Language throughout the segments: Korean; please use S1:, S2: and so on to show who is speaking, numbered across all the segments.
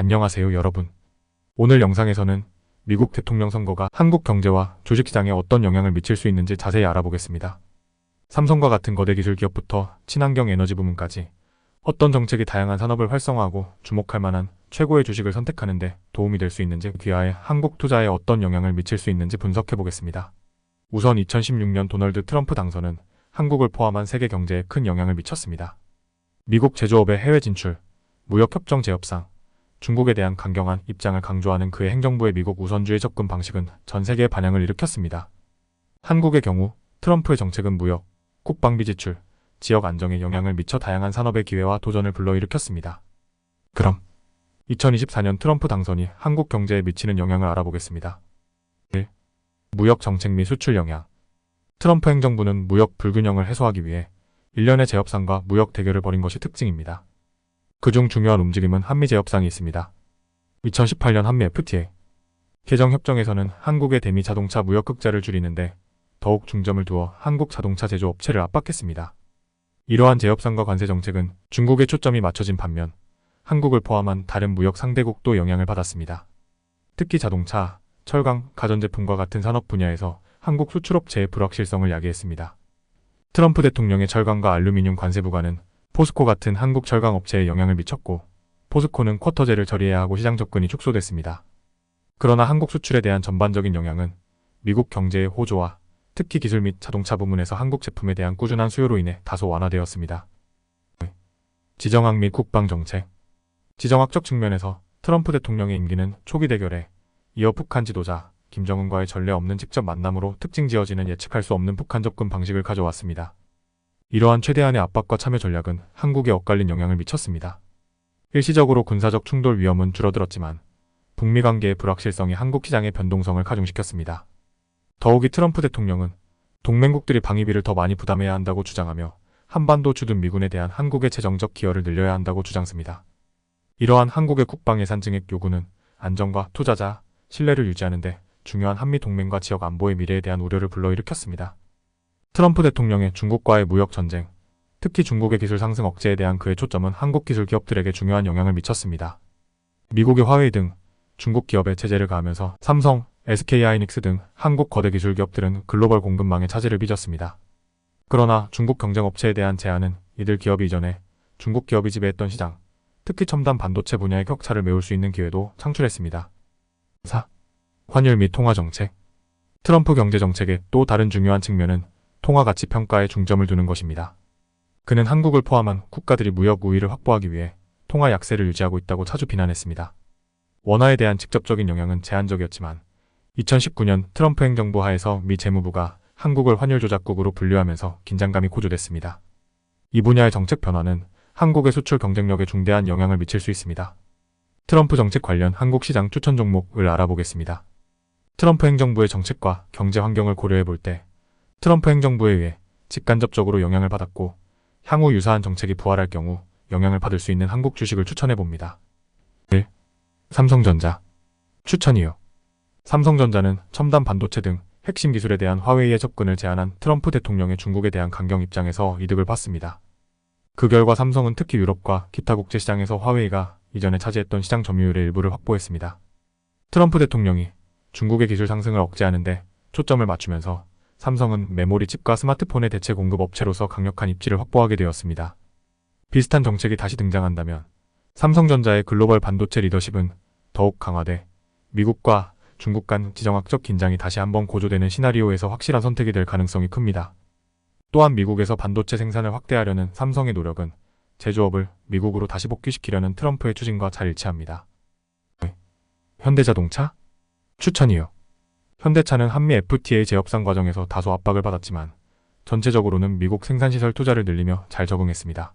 S1: 안녕하세요 여러분. 오늘 영상에서는 미국 대통령 선거가 한국 경제와 주식시장에 어떤 영향을 미칠 수 있는지 자세히 알아보겠습니다. 삼성과 같은 거대 기술 기업부터 친환경 에너지 부문까지 어떤 정책이 다양한 산업을 활성화하고 주목할 만한 최고의 주식을 선택하는 데 도움이 될 수 있는지, 귀하의 한국 투자에 어떤 영향을 미칠 수 있는지 분석해 보겠습니다. 우선 2016년 도널드 트럼프 당선은 한국을 포함한 세계 경제에 큰 영향을 미쳤습니다. 미국 제조업의 해외 진출, 무역협정 재협상, 중국에 대한 강경한 입장을 강조하는 그의 행정부의 미국 우선주의 접근 방식은 전 세계에 반향을 일으켰습니다. 한국의 경우 트럼프의 정책은 무역, 국방비 지출, 지역 안정에 영향을 미쳐 다양한 산업의 기회와 도전을 불러일으켰습니다. 그럼 2024년 트럼프 당선이 한국 경제에 미치는 영향을 알아보겠습니다. 1. 무역 정책 및 수출 영향. 트럼프 행정부는 무역 불균형을 해소하기 위해 일련의 재협상과 무역 대결을 벌인 것이 특징입니다. 그중 중요한 움직임은 한미 재협상이 있습니다. 2018년 한미 FTA 개정 협정에서는 한국의 대미 자동차 무역 극자를 줄이는데 더욱 중점을 두어 한국 자동차 제조업체를 압박했습니다. 이러한 재협상과 관세 정책은 중국에 초점이 맞춰진 반면 한국을 포함한 다른 무역 상대국도 영향을 받았습니다. 특히 자동차, 철강, 가전제품과 같은 산업 분야에서 한국 수출업체의 불확실성을 야기했습니다. 트럼프 대통령의 철강과 알루미늄 관세 부과는 포스코 같은 한국 철강 업체에 영향을 미쳤고, 포스코는 쿼터제를 처리해야 하고 시장 접근이 축소됐습니다. 그러나 한국 수출에 대한 전반적인 영향은 미국 경제의 호조와 특히 기술 및 자동차 부문에서 한국 제품에 대한 꾸준한 수요로 인해 다소 완화되었습니다. 지정학 및 국방 정책. 지정학적 측면에서 트럼프 대통령의 임기는 초기 대결에 이어 북한 지도자 김정은과의 전례 없는 직접 만남으로 특징 지어지는 예측할 수 없는 북한 접근 방식을 가져왔습니다. 이러한 최대한의 압박과 참여 전략은 한국에 엇갈린 영향을 미쳤습니다. 일시적으로 군사적 충돌 위험은 줄어들었지만 북미 관계의 불확실성이 한국 시장의 변동성을 가중시켰습니다. 더욱이 트럼프 대통령은 동맹국들이 방위비를 더 많이 부담해야 한다고 주장하며 한반도 주둔 미군에 대한 한국의 재정적 기여를 늘려야 한다고 주장했습니다. 이러한 한국의 국방 예산 증액 요구는 안정과 투자자, 신뢰를 유지하는 데 중요한 한미 동맹과 지역 안보의 미래에 대한 우려를 불러일으켰습니다. 트럼프 대통령의 중국과의 무역 전쟁, 특히 중국의 기술 상승 억제에 대한 그의 초점은 한국 기술 기업들에게 중요한 영향을 미쳤습니다. 미국의 화웨이 등 중국 기업에 제재를 가하면서 삼성, SK하이닉스 등 한국 거대 기술 기업들은 글로벌 공급망에 차질을 빚었습니다. 그러나 중국 경쟁업체에 대한 제한은 이들 기업이 이전에 중국 기업이 지배했던 시장, 특히 첨단 반도체 분야의 격차를 메울 수 있는 기회도 창출했습니다. 4. 환율 및 통화 정책. 트럼프 경제 정책의 또 다른 중요한 측면은 통화 가치 평가에 중점을 두는 것입니다. 그는 한국을 포함한 국가들이 무역 우위를 확보하기 위해 통화 약세를 유지하고 있다고 자주 비난했습니다. 원화에 대한 직접적인 영향은 제한적이었지만 2019년 트럼프 행정부 하에서 미 재무부가 한국을 환율 조작국으로 분류하면서 긴장감이 고조됐습니다. 이 분야의 정책 변화는 한국의 수출 경쟁력에 중대한 영향을 미칠 수 있습니다. 트럼프 정책 관련 한국 시장 추천 종목을 알아보겠습니다. 트럼프 행정부의 정책과 경제 환경을 고려해 볼 때 트럼프 행정부에 의해 직간접적으로 영향을 받았고 향후 유사한 정책이 부활할 경우 영향을 받을 수 있는 한국 주식을 추천해 봅니다. 1. 삼성전자. 추천이요. 삼성전자는 첨단 반도체 등 핵심 기술에 대한 화웨이의 접근을 제한한 트럼프 대통령의 중국에 대한 강경 입장에서 이득을 봤습니다. 그 결과 삼성은 특히 유럽과 기타 국제 시장에서 화웨이가 이전에 차지했던 시장 점유율의 일부를 확보했습니다. 트럼프 대통령이 중국의 기술 상승을 억제하는 데 초점을 맞추면서 삼성은 메모리 칩과 스마트폰의 대체 공급 업체로서 강력한 입지를 확보하게 되었습니다. 비슷한 정책이 다시 등장한다면 삼성전자의 글로벌 반도체 리더십은 더욱 강화돼 미국과 중국 간 지정학적 긴장이 다시 한번 고조되는 시나리오에서 확실한 선택이 될 가능성이 큽니다. 또한 미국에서 반도체 생산을 확대하려는 삼성의 노력은 제조업을 미국으로 다시 복귀시키려는 트럼프의 추진과 잘 일치합니다. 현대자동차? 추천이요. 현대차는 한미 FTA 재협상 과정에서 다소 압박을 받았지만 전체적으로는 미국 생산시설 투자를 늘리며 잘 적응했습니다.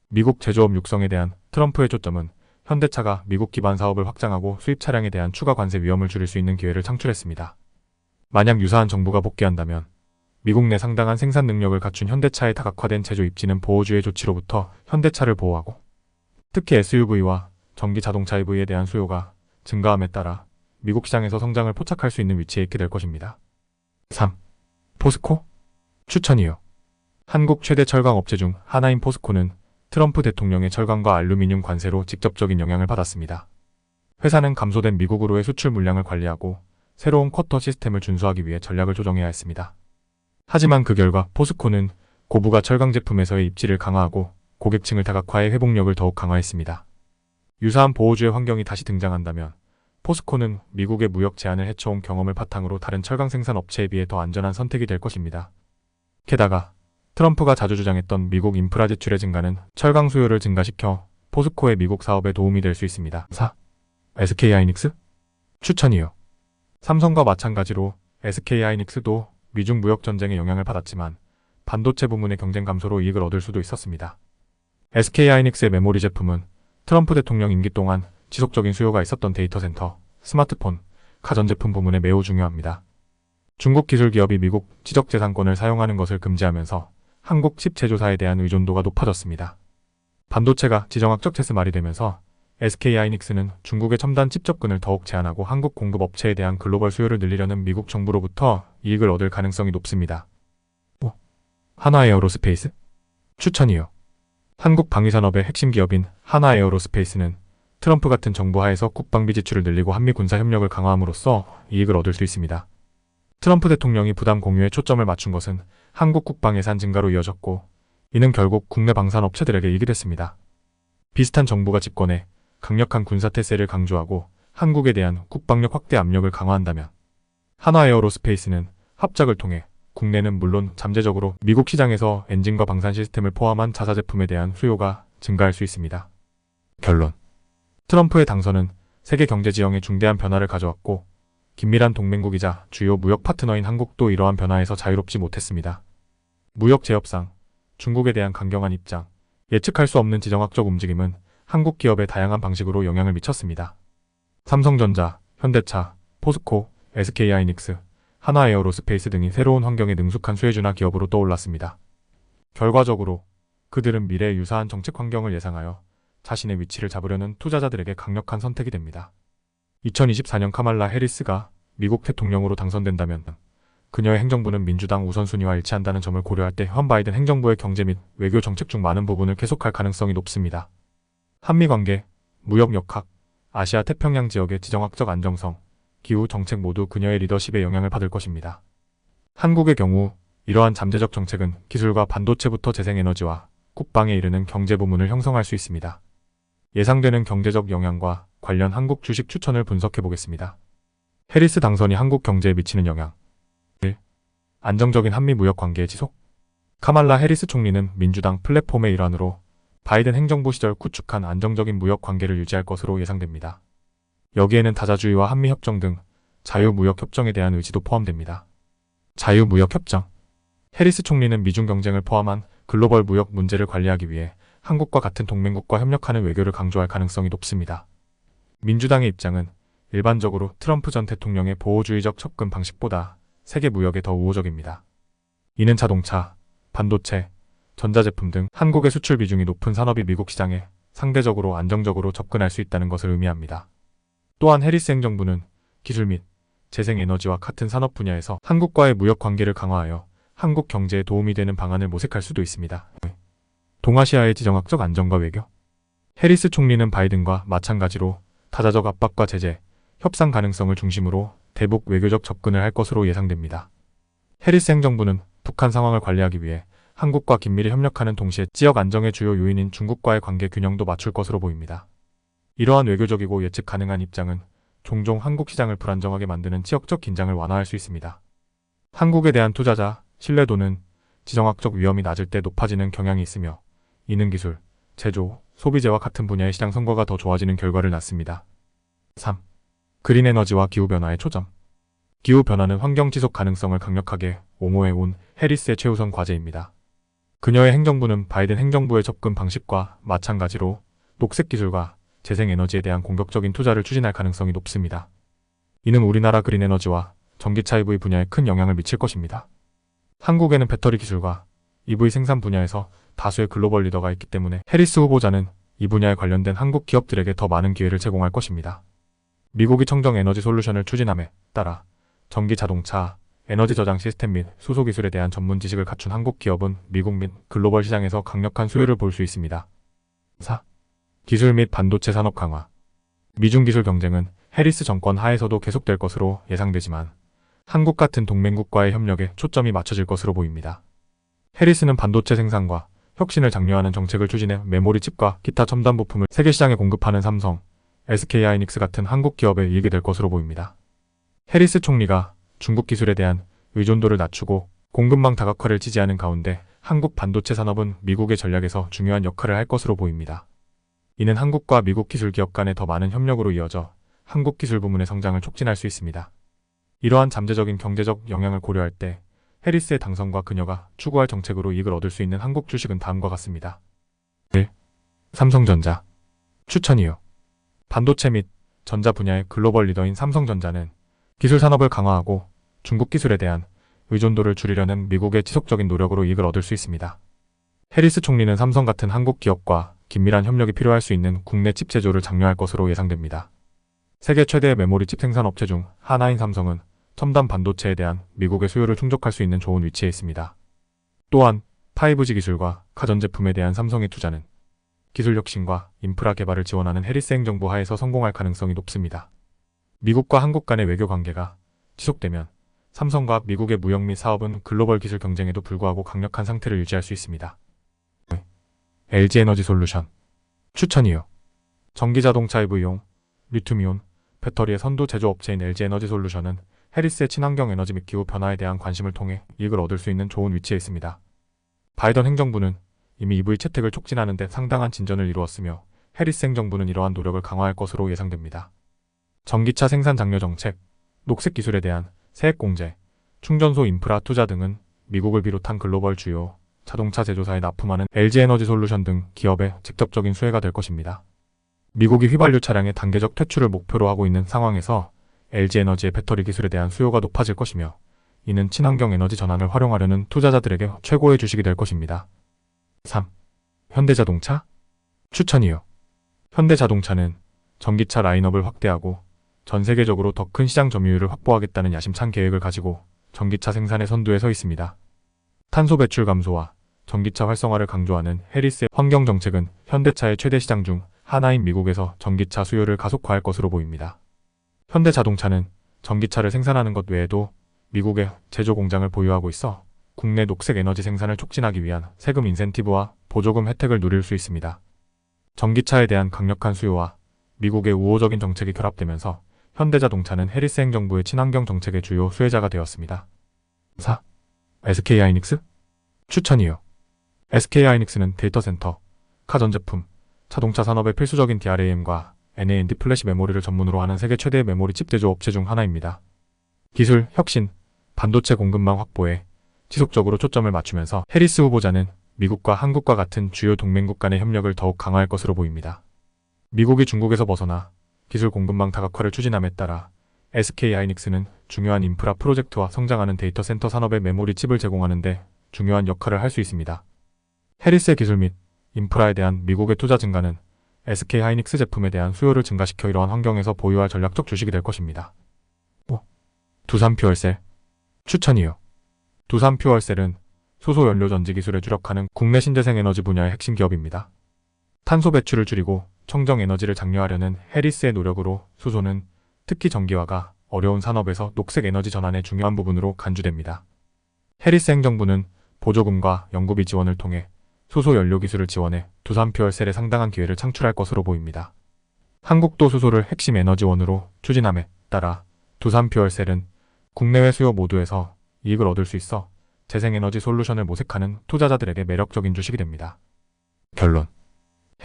S1: 미국 제조업 육성에 대한 트럼프의 초점은 현대차가 미국 기반 사업을 확장하고 수입 차량에 대한 추가 관세 위험을 줄일 수 있는 기회를 창출했습니다. 만약 유사한 정부가 복귀한다면 미국 내 상당한 생산 능력을 갖춘 현대차의 다각화된 제조 입지는 보호주의 조치로부터 현대차를 보호하고 특히 SUV와 전기 자동차 EV에 대한 수요가 증가함에 따라 미국 시장에서 성장을 포착할 수 있는 위치에 있게 될 것입니다. 3. 포스코? 추천이요. 한국 최대 철강 업체 중 하나인 포스코는 트럼프 대통령의 철강과 알루미늄 관세로 직접적인 영향을 받았습니다. 회사는 감소된 미국으로의 수출 물량을 관리하고 새로운 쿼터 시스템을 준수하기 위해 전략을 조정해야 했습니다. 하지만 그 결과 포스코는 고부가 철강 제품에서의 입지를 강화하고 고객층을 다각화해 회복력을 더욱 강화했습니다. 유사한 보호주의 환경이 다시 등장한다면 포스코는 미국의 무역 제한을 헤쳐온 경험을 바탕으로 다른 철강 생산 업체에 비해 더 안전한 선택이 될 것입니다. 게다가 트럼프가 자주 주장했던 미국 인프라 지출의 증가는 철강 수요를 증가시켜 포스코의 미국 사업에 도움이 될 수 있습니다. 4. SK하이닉스? 추천이요. 삼성과 마찬가지로 SK하이닉스도 미중 무역 전쟁의 영향을 받았지만 반도체 부문의 경쟁 감소로 이익을 얻을 수도 있었습니다. SK하이닉스의 메모리 제품은 트럼프 대통령 임기 동안 지속적인 수요가 있었던 데이터 센터, 스마트폰, 가전제품 부문에 매우 중요합니다. 중국 기술 기업이 미국 지적재산권을 사용하는 것을 금지하면서 한국 칩 제조사에 대한 의존도가 높아졌습니다. 반도체가 지정학적 채스말이 되면서 SK하이닉스는 중국의 첨단 칩 접근을 더욱 제한하고 한국 공급 업체에 대한 글로벌 수요를 늘리려는 미국 정부로부터 이익을 얻을 가능성이 높습니다. 5. 한화에어로스페이스? 추천이요. 한국 방위산업의 핵심 기업인 한화에어로스페이스는 트럼프 같은 정부 하에서 국방비 지출을 늘리고 한미 군사 협력을 강화함으로써 이익을 얻을 수 있습니다. 트럼프 대통령이 부담 공유에 초점을 맞춘 것은 한국 국방 예산 증가로 이어졌고 이는 결국 국내 방산업체들에게 이익이 됐습니다. 비슷한 정부가 집권해 강력한 군사태세를 강조하고 한국에 대한 국방력 확대 압력을 강화한다면 한화에어로스페이스는 합작을 통해 국내는 물론 잠재적으로 미국 시장에서 엔진과 방산 시스템을 포함한 자사 제품에 대한 수요가 증가할 수 있습니다. 결론. 트럼프의 당선은 세계 경제 지형에 중대한 변화를 가져왔고 긴밀한 동맹국이자 주요 무역 파트너인 한국도 이러한 변화에서 자유롭지 못했습니다. 무역 제협상 중국에 대한 강경한 입장, 예측할 수 없는 지정학적 움직임은 한국 기업에 다양한 방식으로 영향을 미쳤습니다. 삼성전자, 현대차, 포스코, SK하이닉스, 한화에어로스페이스 등이 새로운 환경에 능숙한 수혜주나 기업으로 떠올랐습니다. 결과적으로 그들은 미래에 유사한 정책 환경을 예상하여 자신의 위치를 잡으려는 투자자들에게 강력한 선택이 됩니다. 2024년 카말라 해리스가 미국 대통령으로 당선된다면 그녀의 행정부는 민주당 우선순위와 일치한다는 점을 고려할 때 현 바이든 행정부의 경제 및 외교 정책 중 많은 부분을 계속할 가능성이 높습니다. 한미관계, 무역 역학, 아시아 태평양 지역의 지정학적 안정성, 기후 정책 모두 그녀의 리더십에 영향을 받을 것입니다. 한국의 경우 이러한 잠재적 정책은 기술과 반도체부터 재생에너지와 국방에 이르는 경제 부문을 형성할 수 있습니다. 예상되는 경제적 영향과 관련 한국 주식 추천을 분석해 보겠습니다. 해리스 당선이 한국 경제에 미치는 영향. 1. 안정적인 한미 무역 관계의 지속. 카말라 해리스 총리는 민주당 플랫폼의 일환으로 바이든 행정부 시절 구축한 안정적인 무역 관계를 유지할 것으로 예상됩니다. 여기에는 다자주의와 한미협정 등 자유무역협정에 대한 의지도 포함됩니다. 자유무역협정. 해리스 총리는 미중 경쟁을 포함한 글로벌 무역 문제를 관리하기 위해 한국과 같은 동맹국과 협력하는 외교를 강조할 가능성이 높습니다. 민주당의 입장은 일반적으로 트럼프 전 대통령의 보호주의적 접근 방식보다 세계 무역에 더 우호적입니다. 이는 자동차, 반도체, 전자제품 등 한국의 수출 비중이 높은 산업이 미국 시장에 상대적으로 안정적으로 접근할 수 있다는 것을 의미합니다. 또한 해리스 행정부는 기술 및 재생에너지와 같은 산업 분야에서 한국과의 무역 관계를 강화하여 한국 경제에 도움이 되는 방안을 모색할 수도 있습니다. 동아시아의 지정학적 안정과 외교. 해리스 총리는 바이든과 마찬가지로 타자적 압박과 제재, 협상 가능성을 중심으로 대북 외교적 접근을 할 것으로 예상됩니다. 해리스 행정부는 북한 상황을 관리하기 위해 한국과 긴밀히 협력하는 동시에 지역 안정의 주요 요인인 중국과의 관계 균형도 맞출 것으로 보입니다. 이러한 외교적이고 예측 가능한 입장은 종종 한국 시장을 불안정하게 만드는 지역적 긴장을 완화할 수 있습니다. 한국에 대한 투자자 신뢰도는 지정학적 위험이 낮을 때 높아지는 경향이 있으며 이는 기술, 제조, 소비재와 같은 분야의 시장 선거가 더 좋아지는 결과를 낳습니다. 3. 그린에너지와 기후변화의 초점. 기후변화는 환경 지속 가능성을 강력하게 옹호해온 해리스의 최우선 과제입니다. 그녀의 행정부는 바이든 행정부의 접근 방식과 마찬가지로 녹색 기술과 재생에너지에 대한 공격적인 투자를 추진할 가능성이 높습니다. 이는 우리나라 그린에너지와 전기차 EV 분야에 큰 영향을 미칠 것입니다. 한국에는 배터리 기술과 EV 생산 분야에서 다수의 글로벌 리더가 있기 때문에 해리스 후보자는 이 분야에 관련된 한국 기업들에게 더 많은 기회를 제공할 것입니다. 미국이 청정 에너지 솔루션을 추진함에 따라 전기 자동차, 에너지 저장 시스템 및 수소 기술에 대한 전문 지식을 갖춘 한국 기업은 미국 및 글로벌 시장에서 강력한 수혜를 볼 수 있습니다. 4. 기술 및 반도체 산업 강화. 미중 기술 경쟁은 해리스 정권 하에서도 계속될 것으로 예상되지만 한국 같은 동맹국과의 협력에 초점이 맞춰질 것으로 보입니다. 해리스는 반도체 생산과 혁신을 장려하는 정책을 추진해 메모리 칩과 기타 첨단 부품을 세계 시장에 공급하는 삼성, SK하이닉스 같은 한국 기업에 이익이 될 것으로 보입니다. 해리스 총리가 중국 기술에 대한 의존도를 낮추고 공급망 다각화를 지지하는 가운데 한국 반도체 산업은 미국의 전략에서 중요한 역할을 할 것으로 보입니다. 이는 한국과 미국 기술 기업 간의 더 많은 협력으로 이어져 한국 기술 부문의 성장을 촉진할 수 있습니다. 이러한 잠재적인 경제적 영향을 고려할 때 해리스의 당선과 그녀가 추구할 정책으로 이익을 얻을 수 있는 한국 주식은 다음과 같습니다. 1. 삼성전자. 추천이요. 반도체 및 전자 분야의 글로벌 리더인 삼성전자는 기술 산업을 강화하고 중국 기술에 대한 의존도를 줄이려는 미국의 지속적인 노력으로 이익을 얻을 수 있습니다. 해리스 총리는 삼성 같은 한국 기업과 긴밀한 협력이 필요할 수 있는 국내 칩 제조를 장려할 것으로 예상됩니다. 세계 최대의 메모리 칩 생산 업체 중 하나인 삼성은 첨단 반도체에 대한 미국의 수요를 충족할 수 있는 좋은 위치에 있습니다. 또한 5G 기술과 가전제품에 대한 삼성의 투자는 기술 혁신과 인프라 개발을 지원하는 해리스 행정부 하에서 성공할 가능성이 높습니다. 미국과 한국 간의 외교 관계가 지속되면 삼성과 미국의 무역 및 사업은 글로벌 기술 경쟁에도 불구하고 강력한 상태를 유지할 수 있습니다. LG에너지솔루션. 추천이요. 전기자동차 EV용, 리튬이온, 배터리의 선도 제조업체인 LG에너지솔루션은 해리스의 친환경 에너지 및 기후 변화에 대한 관심을 통해 이익을 얻을 수 있는 좋은 위치에 있습니다. 바이든 행정부는 이미 EV 채택을 촉진하는 데 상당한 진전을 이루었으며 해리스 행정부는 이러한 노력을 강화할 것으로 예상됩니다. 전기차 생산 장려 정책, 녹색 기술에 대한 세액 공제, 충전소 인프라 투자 등은 미국을 비롯한 글로벌 주요 자동차 제조사에 납품하는 LG에너지솔루션 등 기업의 직접적인 수혜가 될 것입니다. 미국이 휘발유 차량의 단계적 퇴출을 목표로 하고 있는 상황에서 LG에너지의 배터리 기술에 대한 수요가 높아질 것이며 이는 친환경 에너지 전환을 활용하려는 투자자들에게 최고의 주식이 될 것입니다. 3. 현대자동차? 추천이요. 현대자동차는 전기차 라인업을 확대하고 전 세계적으로 더 큰 시장 점유율을 확보하겠다는 야심찬 계획을 가지고 전기차 생산의 선두에 서 있습니다. 탄소 배출 감소와 전기차 활성화를 강조하는 해리스의 환경 정책은 현대차의 최대 시장 중 하나인 미국에서 전기차 수요를 가속화할 것으로 보입니다. 현대자동차는 전기차를 생산하는 것 외에도 미국의 제조 공장을 보유하고 있어 국내 녹색 에너지 생산을 촉진하기 위한 세금 인센티브와 보조금 혜택을 누릴 수 있습니다. 전기차에 대한 강력한 수요와 미국의 우호적인 정책이 결합되면서 현대자동차는 해리스 행정부의 친환경 정책의 주요 수혜자가 되었습니다. 4. SK하이닉스? 추천이요. SK하이닉스는 데이터 센터, 가전제품, 자동차 산업의 필수적인 DRAM과 NAND 플래시 메모리를 전문으로 하는 세계 최대의 메모리 칩 제조 업체 중 하나입니다. 기술, 혁신, 반도체 공급망 확보에 지속적으로 초점을 맞추면서 해리스 후보자는 미국과 한국과 같은 주요 동맹국 간의 협력을 더욱 강화할 것으로 보입니다. 미국이 중국에서 벗어나 기술 공급망 다각화를 추진함에 따라 SK하이닉스는 중요한 인프라 프로젝트와 성장하는 데이터 센터 산업의 메모리 칩을 제공하는 데 중요한 역할을 할 수 있습니다. 해리스의 기술 및 인프라에 대한 미국의 투자 증가는 SK하이닉스 제품에 대한 수요를 증가시켜 이러한 환경에서 보유할 전략적 주식이 될 것입니다. 5. 두산퓨얼셀. 추천이요. 두산퓨얼셀은 수소연료 전지 기술에 주력하는 국내 신재생 에너지 분야의 핵심 기업입니다. 탄소 배출을 줄이고 청정 에너지를 장려하려는 해리스의 노력으로 수소는 특히 전기화가 어려운 산업에서 녹색 에너지 전환의 중요한 부분으로 간주됩니다. 해리스 행정부는 보조금과 연구비 지원을 통해 수소 연료 기술을 지원해 두산퓨얼셀에 상당한 기회를 창출할 것으로 보입니다. 한국도 수소를 핵심 에너지원으로 추진함에 따라 두산퓨얼셀은 국내외 수요 모두에서 이익을 얻을 수 있어 재생에너지 솔루션을 모색하는 투자자들에게 매력적인 주식이 됩니다. 결론.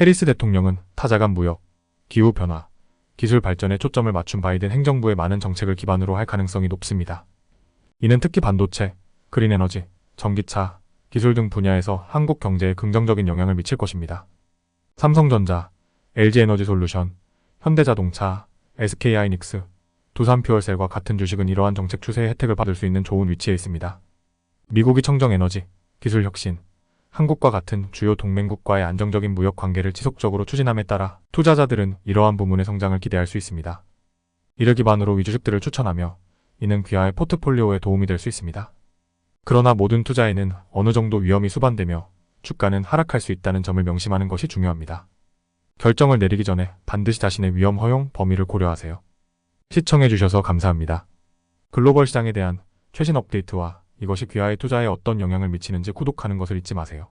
S1: 해리스 대통령은 타자 간 무역, 기후변화, 기술 발전에 초점을 맞춘 바이든 행정부의 많은 정책을 기반으로 할 가능성이 높습니다. 이는 특히 반도체, 그린에너지, 전기차, 기술 등 분야에서 한국 경제에 긍정적인 영향을 미칠 것입니다. 삼성전자, LG에너지솔루션, 현대자동차, SK하이닉스, 두산퓨얼셀과 같은 주식은 이러한 정책 추세의 혜택을 받을 수 있는 좋은 위치에 있습니다. 미국이 청정에너지, 기술 혁신, 한국과 같은 주요 동맹국과의 안정적인 무역 관계를 지속적으로 추진함에 따라 투자자들은 이러한 부문의 성장을 기대할 수 있습니다. 이를 기반으로 이 주식들을 추천하며 이는 귀하의 포트폴리오에 도움이 될 수 있습니다. 그러나 모든 투자에는 어느 정도 위험이 수반되며 주가는 하락할 수 있다는 점을 명심하는 것이 중요합니다. 결정을 내리기 전에 반드시 자신의 위험 허용 범위를 고려하세요. 시청해주셔서 감사합니다. 글로벌 시장에 대한 최신 업데이트와 이것이 귀하의 투자에 어떤 영향을 미치는지 구독하는 것을 잊지 마세요.